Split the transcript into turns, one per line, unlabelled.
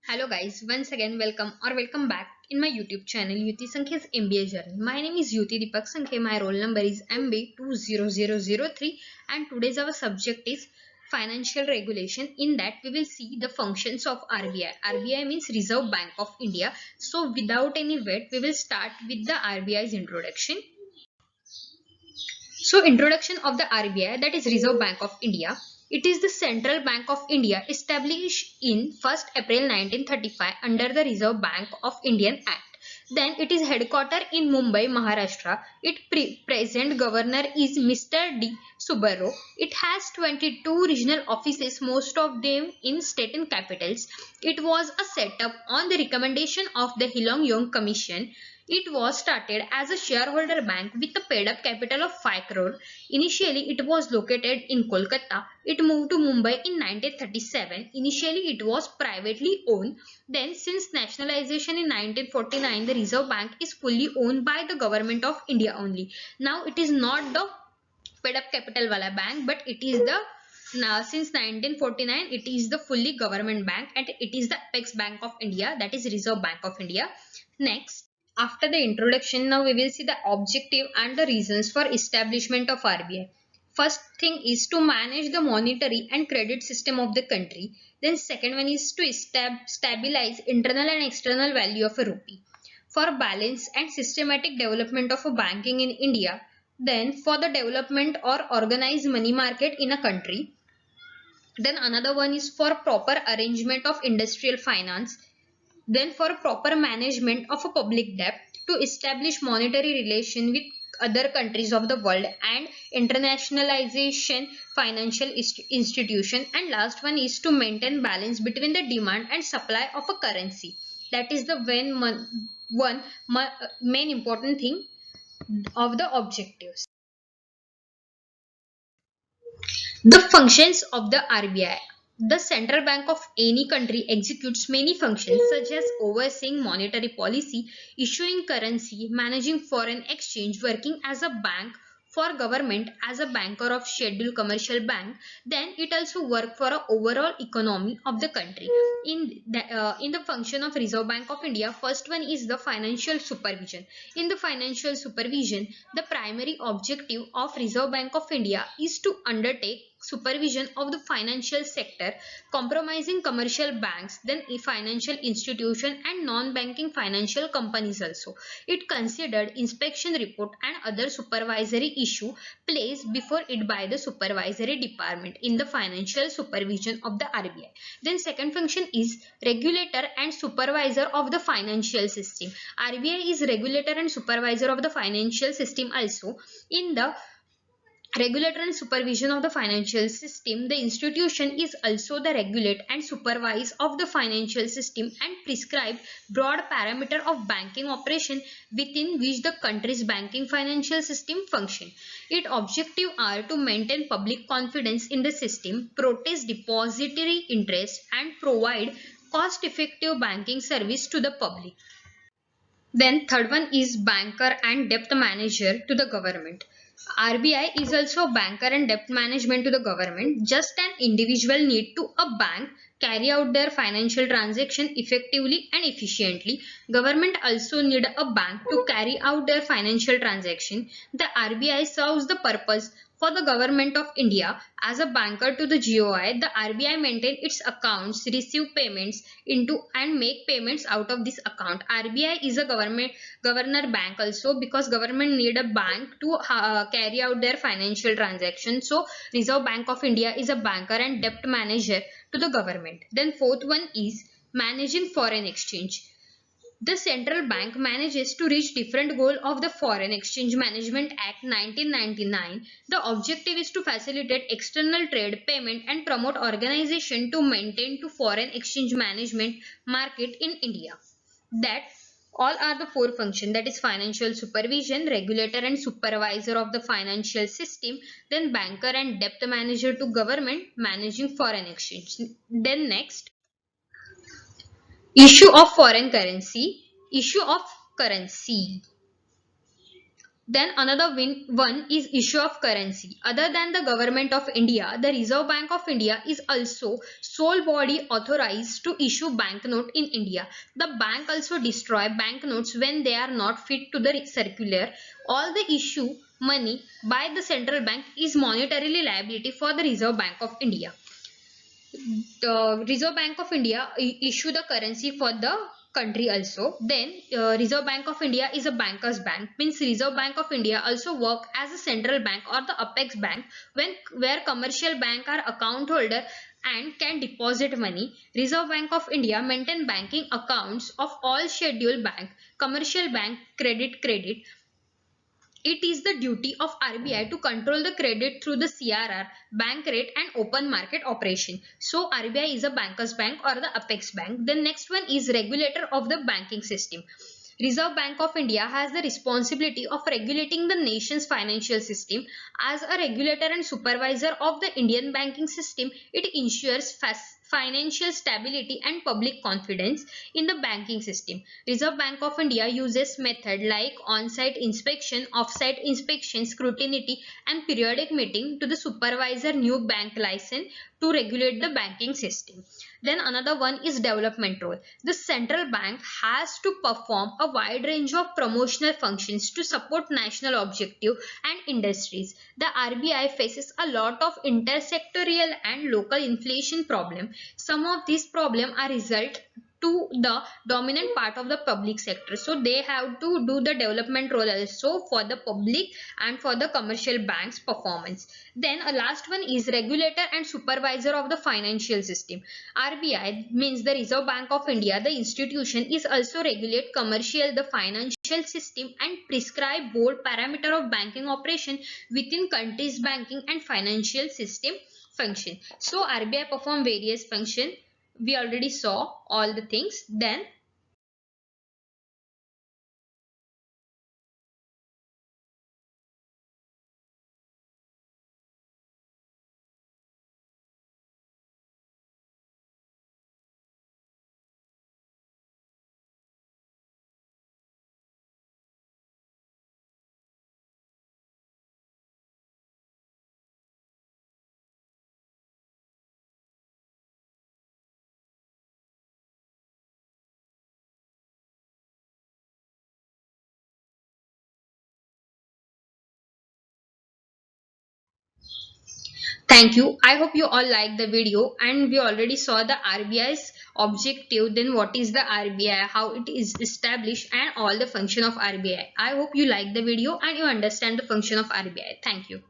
Hello guys, once again welcome back in my YouTube channel Yuti Sankhe's MBA journey. My name is Yuti Deepak Sankhe. My roll number is MB20003 and today's our subject is financial regulation. In that we will see the functions of RBI. RBI means Reserve Bank of India. So without any wait, we will start with the RBI's introduction. So introduction of the RBI, that is Reserve Bank of India. It is the Central Bank of India established in 1st April 1935 under the Reserve Bank of Indian Act. Then it is headquartered in Mumbai, Maharashtra. Its present governor is Mr. D. Subarao. It has 22 regional offices, most of them in state and capitals. It was a setup on the recommendation of the Hillong Young Commission. It was started as a shareholder bank with a paid-up capital of 5 crore. Initially, it was located in Kolkata. It moved to Mumbai in 1937. Initially, it was privately owned. Then, since nationalization in 1949, the Reserve Bank is fully owned by the government of India only. Now, it is not the paid-up capital wala bank, but it is the now since 1949 it is the fully government bank and it is the apex bank of India, that is Reserve Bank of India. Next, after the introduction, now we will see the objective and the reasons for establishment of RBI. First thing is to manage the monetary and credit system of the country. Then second one is to stabilize internal and external value of a rupee. For balance and systematic development of a banking in India. Then for the development or organized money market in a country. Then another one is for proper arrangement of industrial finance. Then for proper management of a public debt, to establish monetary relation with other countries of the world and internationalization financial institution. And last one is to maintain balance between the demand and supply of a currency. That is the main important thing of the objectives. The functions of the RBI. The central bank of any country executes many functions such as overseeing monetary policy, issuing currency, managing foreign exchange, working as a bank for government as a banker of scheduled commercial bank. Then it also work for a overall economy of the country. In the function of Reserve Bank of India, first one is the financial supervision. In the financial supervision, the primary objective of Reserve Bank of India is to undertake supervision of the financial sector comprising commercial banks, then a financial institution and non-banking financial companies also. It considered inspection report and other supervisory issue placed before it by the supervisory department in the financial supervision of the RBI. Then second function is regulator and supervisor of the financial system. RBI is regulator and supervisor of the financial system also. In the regulator and supervision of the financial system, the institution is also the regulate and supervise of the financial system and prescribe broad parameter of banking operation within which the country's banking financial system function. Its objectives are to maintain public confidence in the system, protect depository interest and provide cost effective banking service to the public. Then third one is banker and debt manager to the government. RBI is also banker and debt management to the government. Just an individual need to a bank carry out their financial transaction effectively and efficiently. Government also need a bank to carry out their financial transaction. The RBI serves the purpose for the government of India as a banker to the GOI. The RBI maintain its accounts, receive payments into and make payments out of this account. RBI is a governor bank also because government need a bank to carry out their financial transactions. So Reserve Bank of India is a banker and debt manager to the government. Then fourth one is managing foreign exchange. The central bank manages to reach different goal of the Foreign Exchange Management Act 1999. The objective is to facilitate external trade, payment and promote organization to maintain to foreign exchange management market in India. That all are the four functions, that is financial supervision, regulator and supervisor of the financial system, then banker and debt manager to government managing foreign exchange. Then next, issue of foreign currency. Issue of currency. Then another one is issue of currency. Other than the government of India, the Reserve Bank of India is also sole body authorized to issue banknote in India. The bank also destroy banknotes when they are not fit to the circular. All the issue money by the central bank is monetarily liability for the Reserve Bank of India. The Reserve Bank of India issue the currency for the country also. Then Reserve Bank of India is a bankers bank, means Reserve Bank of India also work as a central bank or the apex bank when where commercial bank are account holder and can deposit money. Reserve Bank of India maintain banking accounts of all scheduled bank, commercial bank, credit. It is the duty of RBI to control the credit through the CRR, bank rate and open market operation. So RBI is a bankers bank or the apex bank. The next one is regulator of the banking system. Reserve Bank of India has the responsibility of regulating the nation's financial system. As a regulator and supervisor of the Indian banking system, it ensures financial stability and public confidence in the banking system. Reserve Bank of India uses method like on-site inspection, off-site inspection, scrutiny and periodic meeting to the supervisor new bank license to regulate the banking system. Then another one is development role. The central bank has to perform a wide range of promotional functions to support national objective and industries. The RBI faces a lot of intersectorial and local inflation problem. Some of these problems are result to the dominant part of the public sector, so they have to do the development role also for the public and for the commercial banks performance. Then a last one is regulator and supervisor of the financial system. RBI means the Reserve Bank of India. The institution is also regulate commercial the financial system and prescribe board parameter of banking operation within country's banking and financial system function. So RBI perform various function. We already saw all the things. Then thank you. I hope you all like the video and we already saw the RBI's objective, then what is the RBI, how it is established and all the function of RBI. I hope you like the video and you understand the function of RBI. Thank you.